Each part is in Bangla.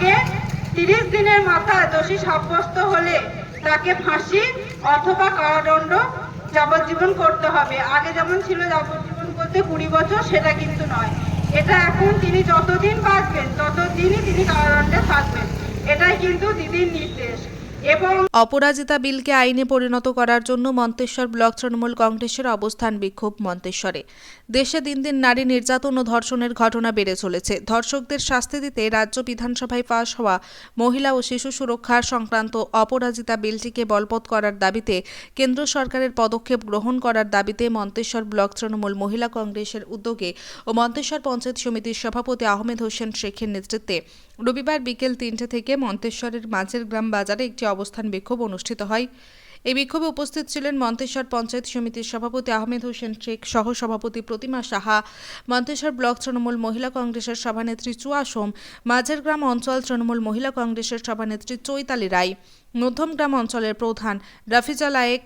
তাকে 30 দিনের মাথায় দোষী সাব্যস্ত হলে তাকে ফাঁসি অথবা কারাদণ্ড যাবজ্জীবন করতে হবে। আগে যেমন ছিল যাবজ্জীবন করতে 20 বছর, সেটা কিন্তু নয়। এটা এখন তিনি যতদিন বাঁচবেন ততদিনই তিনি কারাদণ্ডে থাকবেন। এটাই কিন্তু দিদির নির্দেশ। এবং অপরাজিতা বিলকে আইনে পরিণত করার জন্য মন্তেশ্বর ব্লক তৃণমূল কংগ্রেসের অবস্থান বিক্ষোভ মন্তেশ্বরে। দেশে দিন দিন নারী নির্যাতন ও ধর্ষণের ঘটনা বেড়ে চলেছে। ধর্ষকদের শাস্তি দিতে রাজ্য বিধানসভায় পাশ হওয়া মহিলা ও শিশু সুরক্ষা সংক্রান্ত অপরাজিতা বিলটিকে বলবৎ করার দাবিতে কেন্দ্র সরকারের পদক্ষেপ গ্রহণ করার দাবিতে মন্তেশ্বর ব্লক তৃণমূল মহিলা কংগ্রেসের উদ্যোগে ও মন্তেশ্বর পঞ্চায়েত সমিতির সভাপতি আহমেদ হোসেন শেখের নেতৃত্বে রবিবার বিকেল 3টে থেকে মন্তেশ্বরের মাঝের গ্রাম বাজারে একটি অবস্থান বিক্ষোভ অনুষ্ঠিত হয়। এই বিক্ষোভে উপস্থিত ছিলেন মন্তেশ্বর পঞ্চায়েত সমিতির সভাপতি আহমেদ হোসেন শেখ, সহ সভাপতি প্রতিমা সাহা, মন্তেশ্বর ব্লক তৃণমূল মহিলা কংগ্রেসের সভানেত্রী চুয়া সোম, মাঝের গ্রাম অঞ্চল তৃণমূল মহিলা কংগ্রেসের সভানেত্রী চৈতালি রায়, মধ্যমগ্রাম অঞ্চলের প্রধান রাফিজা লায়েক,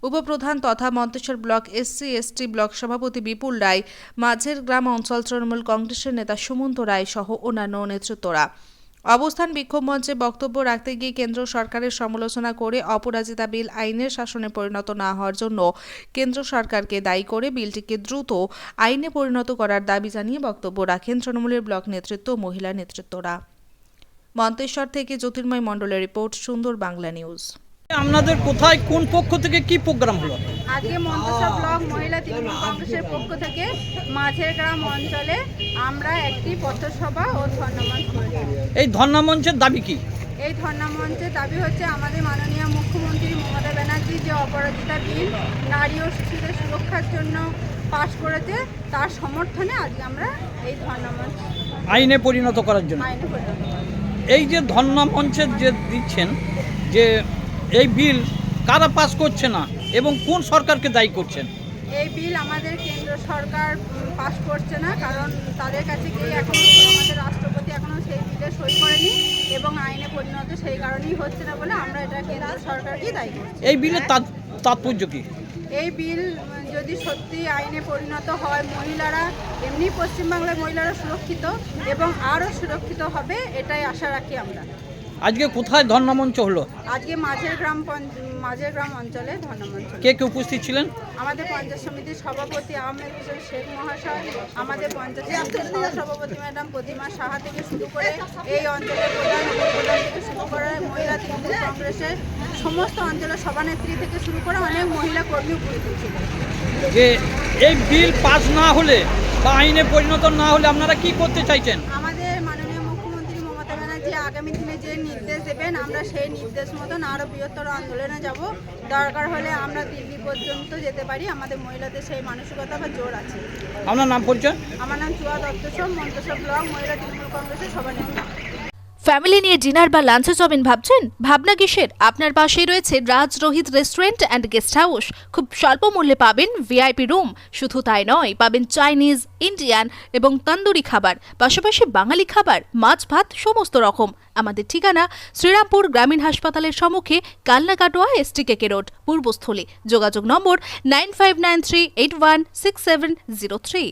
উপপ্রধান তথা মন্তেশ্বর ব্লক SC/ST ব্লক সভাপতি বিপুল রায়, মাঝের গ্রাম অঞ্চল তৃণমূল কংগ্রেসের নেতা সুমন্ত রায় সহ অন্যান্য নেতৃত্বরা। অবস্থান বিক্ষোভ মঞ্চে বক্তব্য রাখতে গিয়ে কেন্দ্র সরকারের সমালোচনা করে অপরাজিতা বিল আইনের শাসনে পরিণত না হওয়ার জন্য কেন্দ্র সরকারকে দায়ী করে বিলটিকে দ্রুত আইনে পরিণত করার দাবি জানিয়ে বক্তব্য রাখেন তৃণমূলের ব্লক নেতৃত্ব ও মহিলা নেতৃত্বরা। মন্তেশ্বর থেকে জ্যোতির্ময় মণ্ডলের রিপোর্ট, সুন্দর বাংলা নিউজ। আপনাদের কোথায় কোন পক্ষ থেকে কি প্রোগ্রাম হলো? আজকে মন্তেশ্বর ব্লক মহিলা তৃণমূল কংগ্রেসের পক্ষ থেকে মাঝের গ্রাম অঞ্চলে আমরা একটি পথসভা ও ধর্ণামঞ্চ করেছি। এই ধর্ণা মঞ্চের দাবি কি? এই ধর্ণামঞ্চের দাবি হচ্ছে আমাদের মাননীয় মুখ্যমন্ত্রী মমতা ব্যানার্জি যে অপরাজিতা বিল নারী ও শিশুদের সুরক্ষার জন্য পাশ করেছে, তার সমর্থনে আজকে আমরা এই ধর্ণামঞ্চ আইনে পরিণত করার জন্য। আইনে পরিণত করেছি। এই যে ধর্ণা মঞ্চের যে দিচ্ছেন, যে এই বিল কারা পাস করছে না এবং কোন সরকারকে দায়ী করছেন? এই বিল আমাদের কেন্দ্র সরকার পাস করছে না, কারণ তাদের কাছে গিয়ে এখনো আমাদের রাষ্ট্রপতি এখনো সেই বিলে সই করেনি এবং আইনে পরিণত সেই কারণেই হচ্ছে না বলে আমরা এটা কেন্দ্র সরকারকেই দায়ী করছি। এই বিলের তাৎপর্য কি? এই বিল যদি সত্যি আইনে পরিণত হয়, মহিলারা এমনি পশ্চিমবাংলার মহিলারা সুরক্ষিত এবং আরও সুরক্ষিত হবে, এটাই আশা রাখি আমরা। আজকে কোথায় ধর্ণা মঞ্চ হলো? আজকে মাঝের গ্রাম অঞ্চলে ধর্ণামঞ্চ। কে কে উপস্থিত ছিলেন? আমাদের পঞ্চায়েত সমিতির সভাপতি আহমেদ হোসেন শেখ মহাশয়, আমাদের পঞ্চায়েত সমিতির সভাপতি ম্যাডাম প্রতিমা সাহা থেকে শুরু করে এই অঞ্চলের প্রধান উপপ্রধান থেকে শুরু করে মহিলা তৃণমূল কংগ্রেসের সমস্ত অঞ্চলের সভানেত্রী থেকে শুরু করে অনেক মহিলা কর্মী উপস্থিত ছিল। যে এই বিল পাস না হলে বা আইনে পরিণত না হলে আপনারা কি করতে চাইছেন? আমাদের মাননীয় মুখ্যমন্ত্রী মমতা ব্যানার্জি আগামী দিনে যে নির্দেশ দেবেন, আমরা সেই নির্দেশ মতন আরও বৃহত্তর আন্দোলনে যাব। দরকার হলে আমরা দিল্লি পর্যন্ত যেতে পারি, আমাদের মহিলাদের সেই মানসিকতা বা জোর আছে। আপনার নাম পরিচয়? আমার নাম চুয়া দত্ত সোম, মন্তেশ্বর ব্লক মহিলা তৃণমূল কংগ্রেসের সভানেত্রী। ফ্যামিলি নিয়ে ডিনার বা লাঞ্চে যাবেন ভাবছেন? ভাবনা কিসের? আপনার পাশেই রয়েছে Raj Rohit restaurant and guest house. খুব স্বল্প মূল্যে পাবেন ভিআইপি রুম। শুধু তাই নয়, পাবেন চাইনিজ, ইন্ডিয়ান এবং তন্দুরি খাবার, পাশাপাশি বাঙালি খাবার, মাছ ভাত সমস্ত রকম। আমাদের ঠিকানা শ্রীরামপুর গ্রামীণ হাসপাতালের সম্মুখে, কালনা কাটোয়া ST-KK রোড, পূর্বস্থলী। যোগাযোগ নম্বর 9593816703।